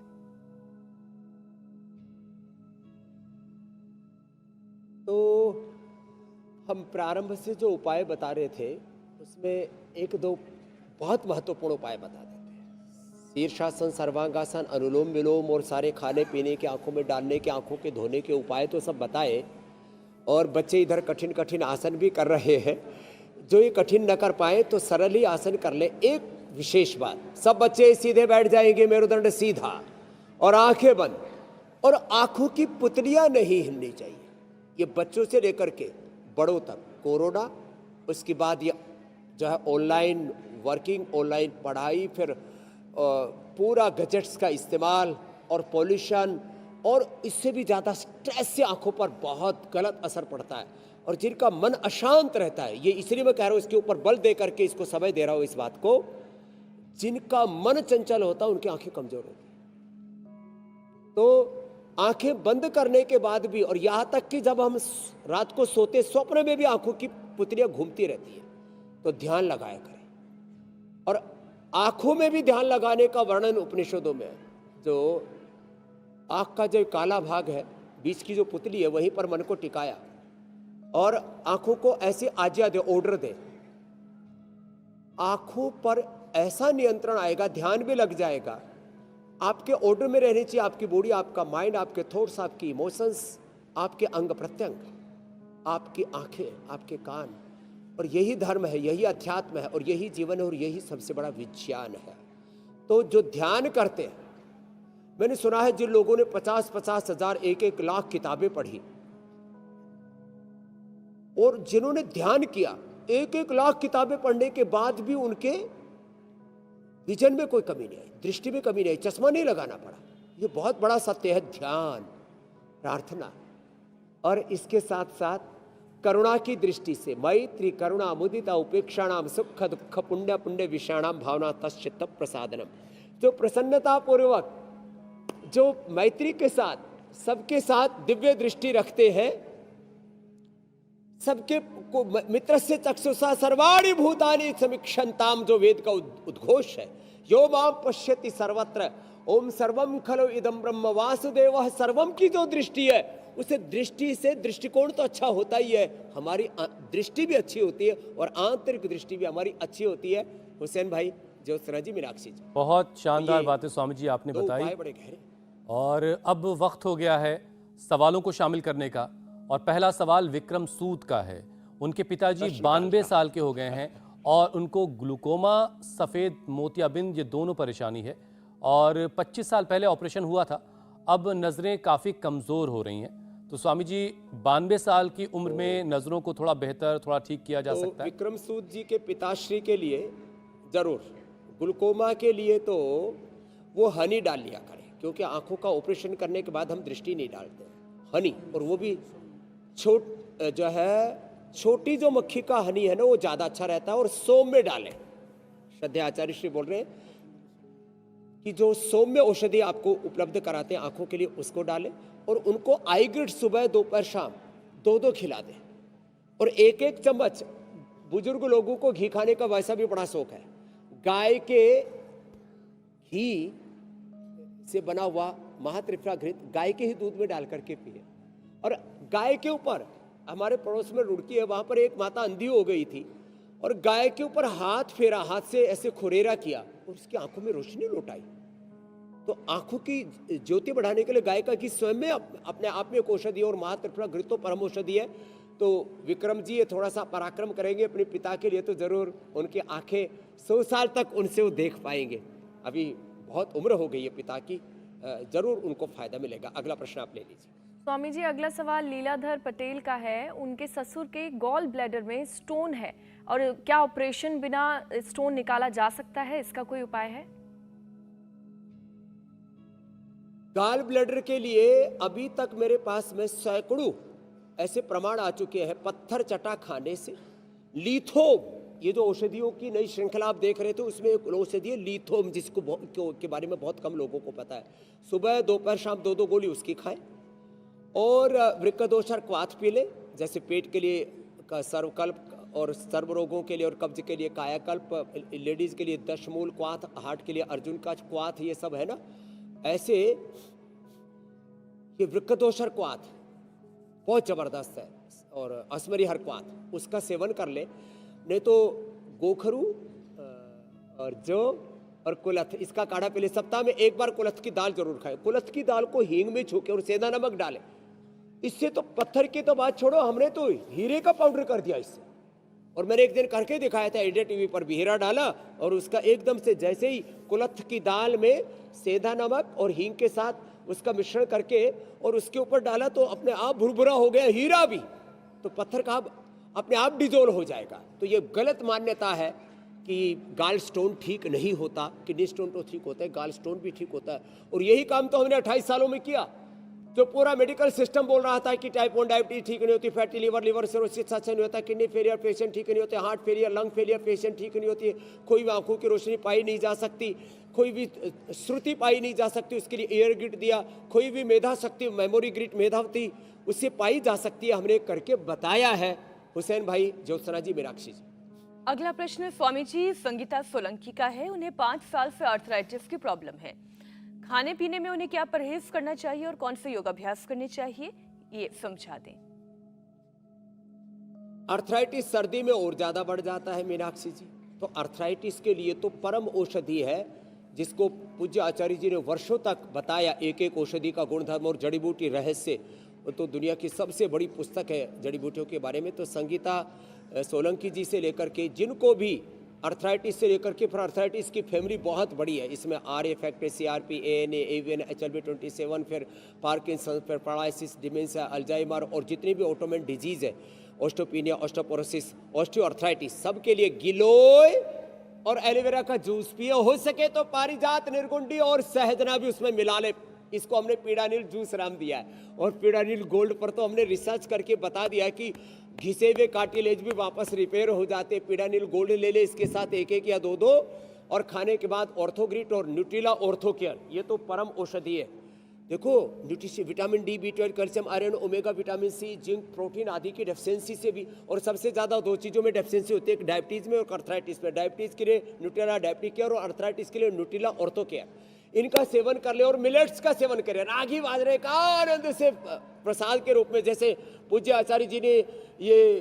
S4: तो हम प्रारंभ से जो उपाय बता रहे थे उसमें 1-2 बहुत महत्वपूर्ण उपाय बता देते हैं। शीर्षासन, सर्वांगासन, अनुलोम विलोम और सारे खाने पीने के, आंखों में डालने के, आंखों के धोने के उपाय तो सब बताए। और बच्चे इधर कठिन कठिन आसन भी कर रहे हैं, जो ये कठिन न कर पाए तो सरल ही आसन कर ले। एक विशेष बात, सब बच्चे सीधे बैठ जाएंगे, मेरुदंड सीधा और आंखें बंद, और आंखों की पुतलियां नहीं हिलनी चाहिए। ये बच्चों से लेकर के बड़ों तक। कोरोना, उसके बाद ये जो है ऑनलाइन वर्किंग, ऑनलाइन पढ़ाई, फिर पूरा गैजेट्स का इस्तेमाल और पॉल्यूशन, और इससे भी ज़्यादा स्ट्रेस से आंखों पर बहुत गलत असर पड़ता है। और जिनका मन अशांत रहता है, ये इसलिए मैं कह रहा हूँ, इसके ऊपर बल दे करके इसको समय दे रहा हूँ इस बात को, जिनका मन चंचल होता है उनकी आंखें कमजोर होती हैं। तो आंखें बंद करने के बाद भी, और यहाँ तक कि जब हम रात को सोते, स्वप्न में भी आंखों की पुतलियां घूमती रहती है, तो ध्यान लगाया करें। और आंखों में भी ध्यान लगाने का वर्णन उपनिषदों में है। जो आंख का जो काला भाग है, बीच की जो पुतली है, वहीं पर मन को टिकाया और आंखों को ऐसे आज्ञा दे, ऑर्डर दे। आंखों पर ऐसा नियंत्रण आएगा, ध्यान भी लग जाएगा, आपके ऑर्डर में रहनी चाहिए आपकी बॉडी, आपका माइंड, आपके थॉट्स, आपकी इमोशंस, आपके अंग प्रत्यंग, आपकी आंखें, आपके कान। और यही धर्म है, यही अध्यात्म है, और यही जीवन है, और यही सबसे बड़ा विज्ञान है। तो जो ध्यान करते हैं, मैंने सुना है जिन लोगों ने 50-50 हजार, 1-1 लाख किताबें पढ़ी, और जिन्होंने ध्यान किया, 1-1 लाख किताबें पढ़ने के बाद भी उनके विजन में कोई कमी नहीं आई, दृष्टि में कमी नहीं आई, चश्मा नहीं लगाना पड़ा। ये बहुत बड़ा सत्य है, ध्यान, प्रार्थना। और इसके साथ साथ करुणा की दृष्टि से, मैत्री, करुणा, मुदिता, उपेक्षाणाम, सुख दुख, पुण्य पुण्य विषाणाम भावना तच्चित्त प्रसादनम। जो प्रसन्नता पूर्वक, जो मैत्री के साथ, सबके साथ दिव्य दृष्टि रखते हैं, सबके को मित्र से चक्षुषा सर्वाणि भूतानि समीक्षन्ताम, जो वेद का उद्घोष है, यो मां पश्यति सर्वत्र, ओम सर्वम खलु इदं ब्रह्म वासुदेवः सर्वम की जो दृष्टि है, उसे दृष्टि से दृष्टिकोण तो अच्छा होता ही है, हमारी दृष्टि भी अच्छी होती है और आंतरिक दृष्टि भी हमारी अच्छी होती है। हुसैन भाई, ज्योत्सना जी, मीनाक्षी जी,
S1: बहुत शानदार बातें स्वामी जी आपने बताई।
S4: बड़े गहरे।
S1: और अब वक्त हो गया है सवालों को शामिल करने का। और पहला सवाल विक्रम सूद का है। उनके पिताजी 92 साल के हो गए हैं और उनको ग्लूकोमा, सफ़ेद मोतियाबिंद, ये दोनों परेशानी है और 25 साल पहले ऑपरेशन हुआ था। अब नज़रें काफ़ी कमज़ोर हो रही हैं। तो स्वामी जी, 92 साल की उम्र में नज़रों को थोड़ा बेहतर, थोड़ा ठीक किया जा सकता है?
S4: विक्रम सूद जी के पिताश्री के लिए जरूर, ग्लूकोमा के लिए तो वो हनी डाल लिया करें, क्योंकि आंखों का ऑपरेशन करने के बाद हम दृष्टि नहीं डालते हनी, और वो भी छोटी जो मक्खी का हनी है ना, वो ज़्यादा अच्छा रहता है। और सोम में डालें। श्रद्धेय आचार्य श्री बोल रहे हैं कि जो सौम्य औषधि आपको उपलब्ध कराते हैं आंखों के लिए, उसको डालें। और उनको आई ग्रिड सुबह, दोपहर, शाम 2-2 खिला दें। और 1-1 चम्मच, बुजुर्ग लोगों को घी खाने का वैसा भी बड़ा शौक है, गाय के घी से बना हुआ महात्रिफला घृत गाय के ही दूध में डाल करके पिए। और गाय के ऊपर, हमारे पड़ोस में रुड़की है, वहां पर एक माता अंधी हो गई थी और गाय के ऊपर हाथ फेरा, हाथ से ऐसे खुरेरा किया और उसकी आंखों में रोशनी लौट आई। तो आंखों की ज्योति बढ़ाने के लिए गाय का घी स्वयं में अपने आप में एक औषधि है और महात्रिफला घृत तो परम औषधि है। तो विक्रम जी ये थोड़ा सा पराक्रम करेंगे अपने पिता के लिए तो जरूर उनकी आंखें 100 साल तक उनसे वो देख पाएंगे। अभी बहुत उम्र हो गई है पिता की, जरूर उनको फायदा मिलेगा। अगला प्रश्न आप ले लीजिए।
S2: स्वामी जी, अगला सवाल लीलाधर पटेल का है। उनके ससुर के गॉल ब्लैडर में स्टोन है और क्या ऑपरेशन बिना स्टोन निकाला जा सकता है? इसका कोई उपाय है?
S4: गॉल ब्लैडर के लिए अभी तक मेरे पास में सैकड़ों ऐसे प्रमाण आ चुके हैं। पत्थर चटा खाने से, लिथोम, ये जो औषधियों की नई श्रृंखला आप देख रहे थे, उसमें एक औषधि है लिथोम, जिसको के बारे में बहुत कम लोगों को पता है। सुबह, दोपहर, शाम 2-2 गोली उसकी खाएं। और वृक्कदोषर क्वाथ पी लें, जैसे पेट के लिए सर्वकल्प और सर्व रोगों के लिए और कब्ज के लिए कायाकल्प, लेडीज के लिए दशमूल क्वाथ, हार्ट के लिए अर्जुन का क्वाथ, ये सब है ना। ऐसे ये वृक्कदोषर क्वाथ बहुत जबरदस्त है और असमरी हर क्वाथ, उसका सेवन कर ले। नहीं तो गोखरू और जौ और कुलथ, इसका काढ़ा पी ले। सप्ताह में 1 बार कुलथ की दाल जरूर खाएं। कुलथ की दाल को हींग में छूके और सेंधा नमक डालें। इससे तो पत्थर की तो बात छोड़ो, हमने तो हीरे का पाउडर कर दिया इससे। और मैंने एक दिन करके दिखाया था इंडिया टीवी पर भी, हीरा डाला और उसका एकदम से जैसे ही कुलथ की दाल में सेंधा नमक और हींग के साथ उसका मिश्रण करके और उसके ऊपर डाला तो अपने आप भुरभुरा हो गया हीरा भी। तो पत्थर का अपने आप डिजोल्व हो जाएगा। तो ये गलत मान्यता है कि गाल स्टोन ठीक नहीं होता। किडनी स्टोन तो ठीक होता है, गाल स्टोन भी ठीक होता है। और यही काम तो हमने 28 सालों में किया। जो पूरा मेडिकल सिस्टम बोल रहा था कि टाइप 1 डायबिटीज ठीक नहीं होती, फैटी लिवर सिरोसिस अच्छा नहीं होता, किडनी फेलियर पेशेंट ठीक नहीं होते, heart failure, lung failure patient ठीक नहीं होती, कोई भी आंखों की रोशनी पाई नहीं जा सकती, कोई भी श्रुति पाई नहीं जा सकती, उसके लिए एयर ग्रिड दिया, कोई भी मेधा शक्ति, मेमोरी ग्रिड मेधावती उससे पाई जा सकती है, हमने करके बताया है। हुसैन भाई, ज्योत्सना जी, मीनाक्षी जी।
S2: अगला प्रश्न स्वामी जी संगीता सोलंकी का है। उन्हें 5 साल से आर्थराइटिस की प्रॉब्लम है। खाने पीने में उन्हें क्या परहेज करना चाहिए और कौन से योगाभ्यास करने चाहिए, ये समझा दें।
S4: आर्थराइटिस सर्दी में और ज्यादा बढ़ जाता है मीनाक्षी जी। तो आर्थराइटिस के लिए तो परम औषधि है, जिसको पूज्य आचार्य जी ने वर्षों तक बताया, एक एक औषधि का गुणधर्म और जड़ी बूटी रहस्य। तो दुनिया की सबसे बड़ी पुस्तक है जड़ी बूटियों के बारे में। तो संगीता सोलंकी जी से लेकर के जिनको भी आर्थराइटिस से लेकर के, फिर आर्थराइटिस की फैमिली बहुत बड़ी है। इसमें R factor, CRP, ANA, AVN, HLB27, फिर पार्किंसन, फिर पैरालिसिस, डिमेंशिया, अल्जाइमर और जितनी भी ऑटोमेन डिजीज है, ऑस्टोपिनिया, ऑस्टोपोरोसिस, ऑस्टियोआर्थराइटिस, सबके लिए गिलोय और एलोवेरा का जूस पिए। हो सके तो पारिजात, निर्गुंडी और सहजना भी उसमें मिला ले। इसको हमने पीड़ानील जूस नाम दिया है। और पीड़ानील गोल्ड पर तो हमने रिसर्च करके बता दिया कि घिसे हुए कार्टिलेज भी वापस रिपेयर हो जाते। पीड़ानील गोल्ड ले ले, इसके साथ 1-1 या 2-2, और खाने के बाद ऑर्थोग्रिट और न्यूट्रिला ऑर्थोकेयर, ये तो परम औषधि है। देखो, nutrition, vitamin D, B12, calcium, iron, omega, vitamin C, zinc, protein आदि की डेफिशिएंसी से भी, और सबसे ज़्यादा 2 चीज़ों में डेफिशिएंसी होती है, एक डायबिटीज़ में और आर्थराइटिस में। डायबिटीज़ के लिए न्यूट्रिला डायबिटिक केयर और आर्थराइटिस के लिए न्यूट्रिला ऑर्थो केयर। इनका सेवन कर ले और मिलेट्स का सेवन करें, रागी बाजरे का आनंद से प्रसाद के रूप में। जैसे पूज्य आचार्य जी ने ये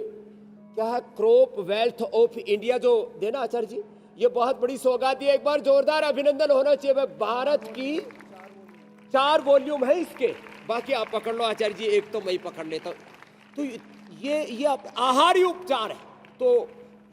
S4: क्या है, क्रॉप वेल्थ ऑफ इंडिया जो देना आचार्य जी, ये बहुत बड़ी सौगात दी है। एक बार जोरदार अभिनंदन होना चाहिए। भारत की 4 वॉल्यूम है इसके, बाकी आप पकड़ लो आचार्य जी, एक तो मैं ही पकड़ लेता हूँ। तो ये आहारी उपचार है। तो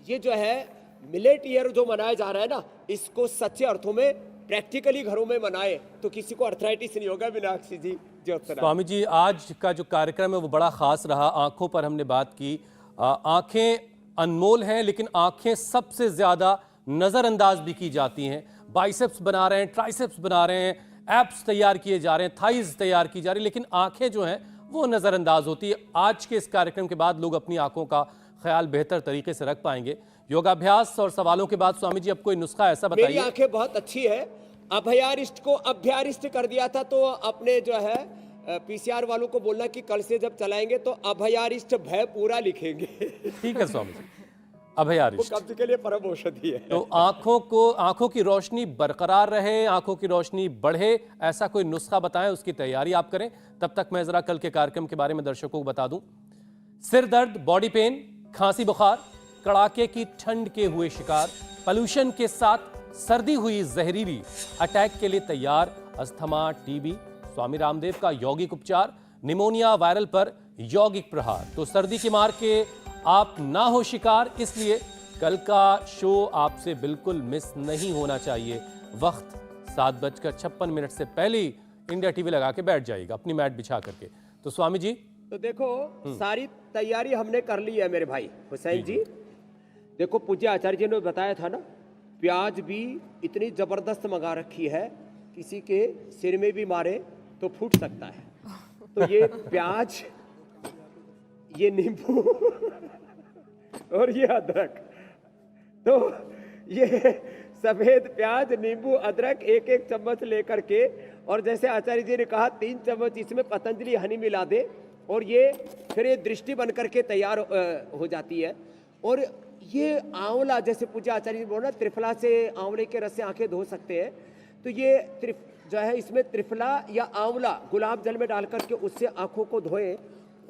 S4: ये जो है मिलेट ईयर जो मनाया जा रहा है ना, इसको सच्चे अर्थों में प्रैक्टिकली घरों में मनाए तो किसी को अर्थराइटिस नहीं होगा। मीनाक्षी जी,
S1: स्वामी जी, आज का जो कार्यक्रम है वो बड़ा खास रहा। आंखों पर हमने बात की। आंखें अनमोल हैं, लेकिन आंखें सबसे ज्यादा नजरअंदाज भी की जाती हैं। बाइसेप्स बना रहे हैं, ट्राइसेप्स बना रहे हैं, एप्स तैयार किए जा रहे हैं, थाइज तैयार की जा रही है, लेकिन आंखें जो हैं वो नजरअंदाज होती है। आज के इस कार्यक्रम के बाद लोग अपनी आंखों का ख्याल बेहतर तरीके से रख पाएंगे। योगाभ्यास और सवालों के बाद स्वामी जी अब कोई नुस्खा ऐसा
S4: मेरी
S1: बताइए।
S4: आंखें बहुत अच्छी है। अभयारिष्ट को अभ्यारिष्ट कर दिया था, तो अपने जो है पीसीआर वालों को बोलना कि कल से जब चलाएंगे तो अभयारिष्ट भय पूरा लिखेंगे।
S1: ठीक है स्वामी जी, अभयारिष्ट
S4: कब्ज के लिए परम औषधि है।
S1: तो आंखों की रोशनी बरकरार रहे, आंखों की रोशनी बढ़े, ऐसा कोई नुस्खा बताएं, उसकी तैयारी आप करें। तब तक मैं जरा कल के कार्यक्रम के बारे में दर्शकों को बता दूं। सिर दर्द, बॉडी पेन, खांसी, बुखार, कड़ाके की ठंड के हुए शिकार, पोल्यूशन के साथ सर्दी हुई जहरीली, अटैक के लिए तैयार, अस्थमा, टीबी, स्वामी रामदेव का यौगिक उपचार, निमोनिया वायरल पर यौगिक प्रहार। तो सर्दी की मार के आप ना हो शिकार, इसलिए कल का शो आपसे बिल्कुल मिस नहीं होना चाहिए। वक्त 7:56 से पहले ही इंडिया टीवी लगा के बैठ जाइएगा अपनी मैट बिछा करके। तो स्वामी जी,
S4: तो देखो सारी तैयारी हमने कर ली है मेरे भाई हुसैन जी। देखो पूज्य आचार्य जी ने बताया था ना, प्याज भी इतनी जबरदस्त मंगा रखी है, किसी के सिर में भी मारे तो फूट सकता है। तो ये प्याज, ये नींबू और ये अदरक, तो ये सफेद प्याज, नींबू, अदरक एक एक चम्मच लेकर के, और जैसे आचार्य जी ने कहा 3 चम्मच इसमें पतंजलि हनी मिला दे, और ये फिर ये दृष्टि बन करके तैयार हो जाती है। और ये आंवला, जैसे पूज्य आचार्य जी बोला, त्रिफला से, आंवले के रस से आंखें धो सकते हैं। तो ये जो है इसमें त्रिफला या आंवला गुलाब जल में डाल करके उससे आंखों को धोए,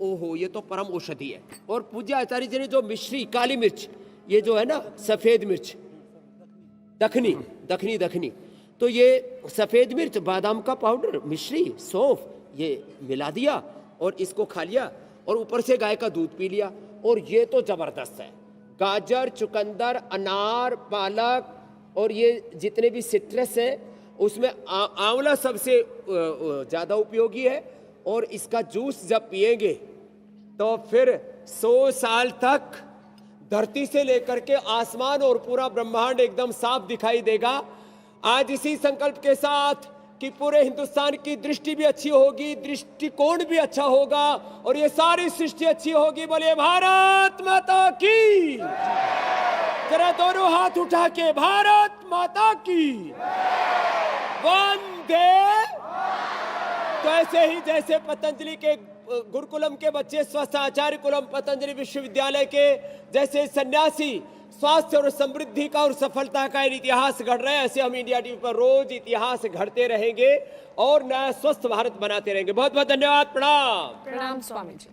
S4: ओहो ये तो परम औषधि है। और पूज्य आचार्य जी ने जो मिश्री, काली मिर्च, ये जो है ना सफेद मिर्च, दखनी, तो ये सफेद मिर्च, बादाम का पाउडर, मिश्री, सौंफ, ये मिला दिया और इसको खा लिया, और ऊपर से गाय का दूध पी लिया, और ये तो जबरदस्त है। गाजर, चुकंदर, अनार, पालक और ये जितने भी सिट्रस हैं उसमें आंवला सबसे ज़्यादा उपयोगी है। और इसका जूस जब पिएंगे तो फिर 100 साल तक धरती से लेकर के आसमान और पूरा ब्रह्मांड एकदम साफ दिखाई देगा। आज इसी संकल्प के साथ कि पूरे हिंदुस्तान की दृष्टि भी अच्छी होगी, दृष्टिकोण भी अच्छा होगा, और ये सारी सृष्टि अच्छी होगी। बोलिए भारत माता की। जरा दोनों हाथ उठा के भारत माता की वंदे। तो ऐसे ही जैसे पतंजलि के गुरुकुलम के बच्चे, स्वस्थ आचार्य कुलम पतंजलि विश्वविद्यालय के जैसे सन्यासी स्वास्थ्य और समृद्धि का और सफलता का इतिहास गढ़ रहे हैं, ऐसे हम इंडिया टीवी पर रोज इतिहास गढ़ते रहेंगे और नया स्वस्थ भारत बनाते रहेंगे। बहुत बहुत धन्यवाद। प्रणाम।
S3: प्रणाम स्वामी जी।